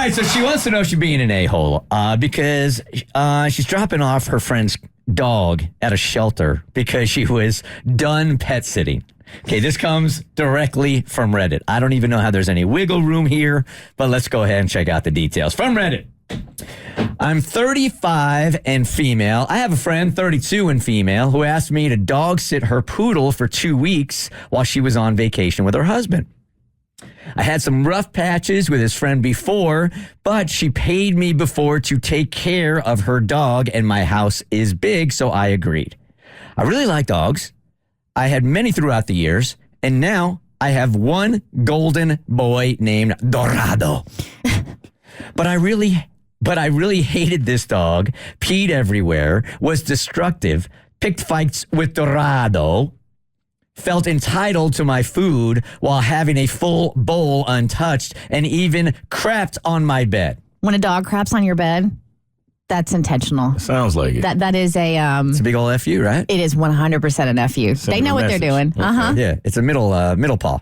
right, so she wants to know she's being an a-hole because she's dropping off her friend's dog at a shelter because she was done pet sitting. Okay, this comes directly from Reddit. I don't even know how there's any wiggle room here, but let's go ahead and check out the details. From Reddit. I'm 35 and female. I have a friend, 32 and female, who asked me to dog sit her poodle for 2 weeks while she was on vacation with her husband. I had some rough patches with his friend before, but she paid me before to take care of her dog, and my house is big, so I agreed. I really like dogs. I had many throughout the years, and now I have one golden boy named Dorado. But I really hated this dog, peed everywhere, was destructive, picked fights with Dorado, felt entitled to my food while having a full bowl untouched, and even crapped on my bed. When a dog craps on your bed, that's intentional. Sounds like it. That is a... It's a big old FU, right? It is 100% an FU. They know what they're doing. Okay. Yeah, it's a middle paw.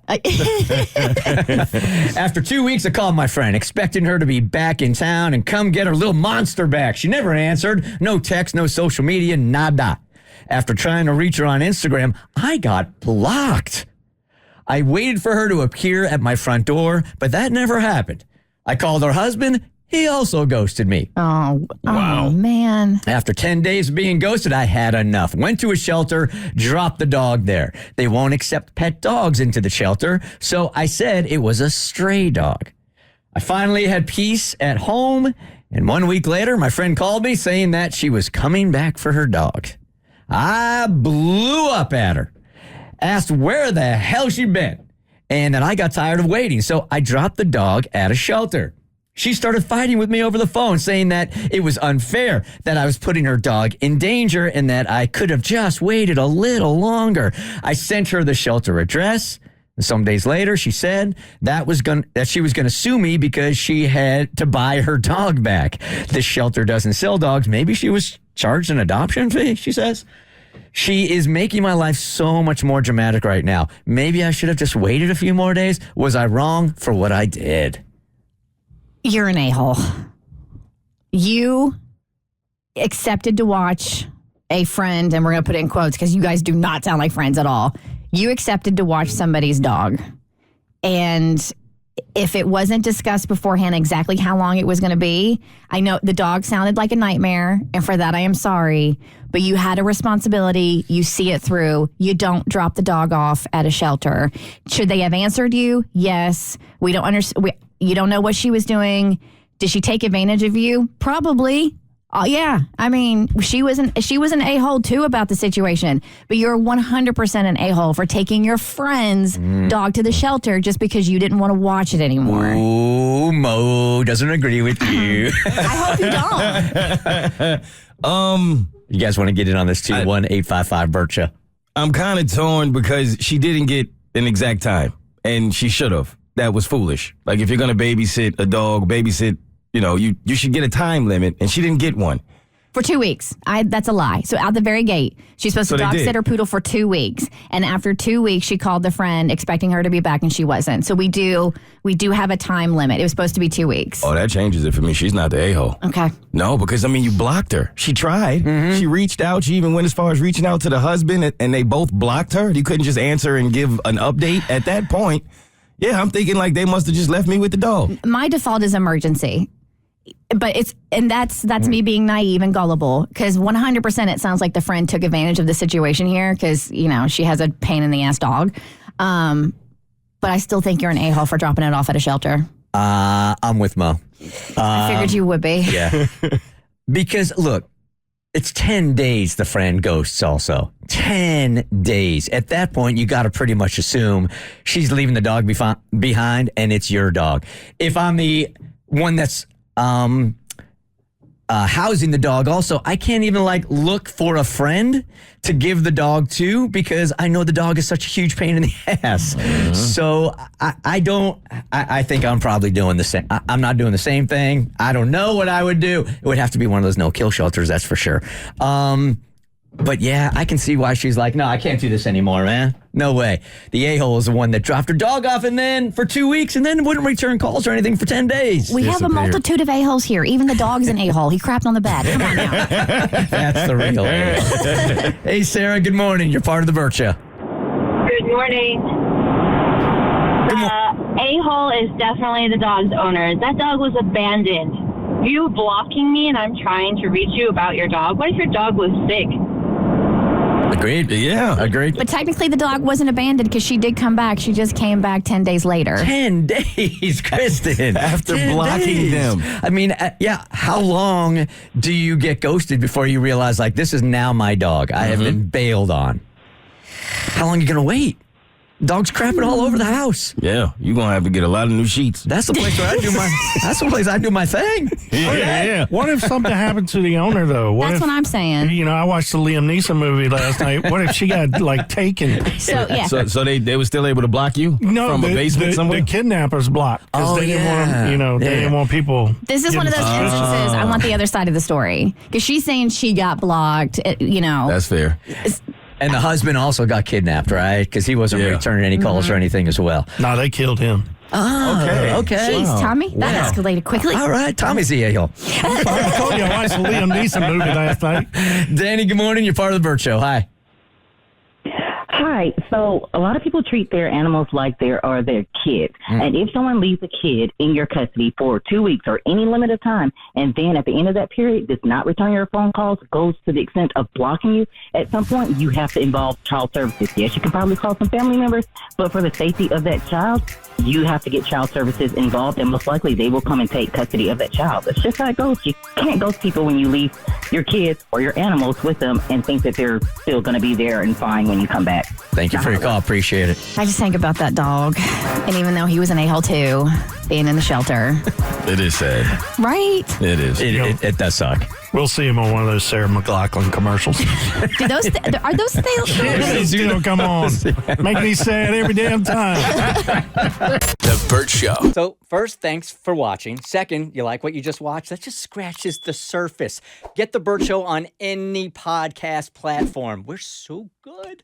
After 2 weeks, I called my friend, expecting her to be back in town and come get her little monster back. She never answered. No text, no social media, nada. After trying to reach her on Instagram, I got blocked. I waited for her to appear at my front door, but that never happened. I called her husband. He also ghosted me. Oh, wow. Oh, man. After 10 days of being ghosted, I had enough. Went to a shelter, dropped the dog there. They won't accept pet dogs into the shelter, so I said it was a stray dog. I finally had peace at home, and 1 week later, my friend called me saying that she was coming back for her dog. I blew up at her, asked where the hell she'd been, and then I got tired of waiting, so I dropped the dog at a shelter. She started fighting with me over the phone, saying that it was unfair, that I was putting her dog in danger, and that I could have just waited a little longer. I sent her the shelter address. Some days later, she said that she was going to sue me because she had to buy her dog back. This shelter doesn't sell dogs. Maybe she was charged an adoption fee, she says. She is making my life so much more dramatic right now. Maybe I should have just waited a few more days. Was I wrong for what I did? You're an a-hole. You accepted to watch a friend, and we're going to put it in quotes because you guys do not sound like friends at all. You accepted to watch somebody's dog. And if it wasn't discussed beforehand exactly how long it was going to be, I know the dog sounded like a nightmare, and for that I am sorry, but you had a responsibility. You see it through. You don't drop the dog off at a shelter. Should they have answered you? Yes. We don't understand. You don't know what she was doing. Did she take advantage of you? Probably. Yeah. I mean, she was an a-hole too about the situation, but you're 100% an a-hole for taking your friend's dog to the shelter just because you didn't want to watch it anymore. Ooh, Mo doesn't agree with you. I hope you don't. You guys want to get in on this too? 1-855-BERTCHA. I'm kind of torn because she didn't get an exact time, and she should have. That was foolish. Like, if you're going to babysit a dog, you should get a time limit, and she didn't get one. For 2 weeks. That's a lie. So out the very gate, she's supposed to dog sit her poodle for 2 weeks. And after 2 weeks, she called the friend expecting her to be back, and she wasn't. So we do have a time limit. It was supposed to be 2 weeks. Oh, that changes it for me. She's not the a-hole. Okay. No, because, you blocked her. She tried. Mm-hmm. She reached out. She even went as far as reaching out to the husband, and they both blocked her. You couldn't just answer and give an update at that point. Yeah, I'm thinking like they must have just left me with the dog. My default is emergency. But that's me being naive and gullible, because 100% it sounds like the friend took advantage of the situation here because, she has a pain in the ass dog. But I still think you're an a-hole for dropping it off at a shelter. I'm with Mo. I figured you would be. Yeah. Because, look, it's 10 days the friend ghosts also. 10 days. At that point, you got to pretty much assume she's leaving the dog behind and it's your dog. If I'm the one that's housing the dog also, I can't even look for a friend to give the dog to because I know the dog is such a huge pain in the ass. Mm-hmm. So I think I'm probably doing the same. I'm not doing the same thing. I don't know what I would do. It would have to be one of those no-kill shelters, that's for sure. But yeah, I can see why she's like, no, I can't do this anymore, man. No way. The a-hole is the one that dropped her dog off and then for 2 weeks and then wouldn't return calls or anything for 10 days. We have a Disappeared. multitude of a-holes here. Even the dog's an a-hole. He crapped on the bed. Come on now. That's the real a-hole. Hey, Sarah, good morning. You're part of the Bert Show. Good morning. A-hole is definitely the dog's owner. That dog was abandoned. You blocking me and I'm trying to reach you about your dog. What if your dog was sick? Agreed. Yeah. Agreed. But technically, the dog wasn't abandoned because she did come back. She just came back 10 days later. 10 days, Kristen. After 10 blocking days. them. I mean, yeah, how long do you get ghosted before you realize, like, this is now my dog? I have been bailed on. How long are you going to wait? Dog's crapping all over the house. Yeah, you're going to have to get a lot of new sheets. That's the place where that's the place I do my thing. Yeah. What if something happened to the owner, though? That's what I'm saying. You know, I watched the Liam Neeson movie last night. What if she got, like, taken? So, yeah. So they were still able to block you from a basement somewhere? The kidnappers blocked because they didn't want them, they didn't want people. This is one of those instances. I want the other side of the story because she's saying she got blocked. That's fair. And the husband also got kidnapped, right? Because he wasn't returning any calls or anything as well. No, they killed him. Oh, okay. Jeez, Tommy, that Wow. escalated quickly. All right, Tommy's the a-hole. I told you I watched the Liam Neeson movie last night. Danny, good morning. You're part of the Bert Show. Hi. Hi. So a lot of people treat their animals like they are their kids. And if someone leaves a kid in your custody for 2 weeks or any limit of time, and then at the end of that period does not return your phone calls, goes to the extent of blocking you, at some point you have to involve child services. Yes, you can probably call some family members, but for the safety of that child, you have to get child services involved, and most likely they will come and take custody of that child. That's just how it goes. You can't ghost people when you leave your kids or your animals with them and think that they're still going to be there and fine when you come back. Thank you for your call. Appreciate it. I just think about that dog. And even though he was an a-hole too, being in the shelter. It is sad. Right? It is. It does suck. We'll see him on one of those Sarah McLachlan commercials. Are those still? They still come on. Make me sad every damn time. The Bert Show. So, first, thanks for watching. Second, you like what you just watched? That just scratches the surface. Get the Bert Show on any podcast platform. We're so good.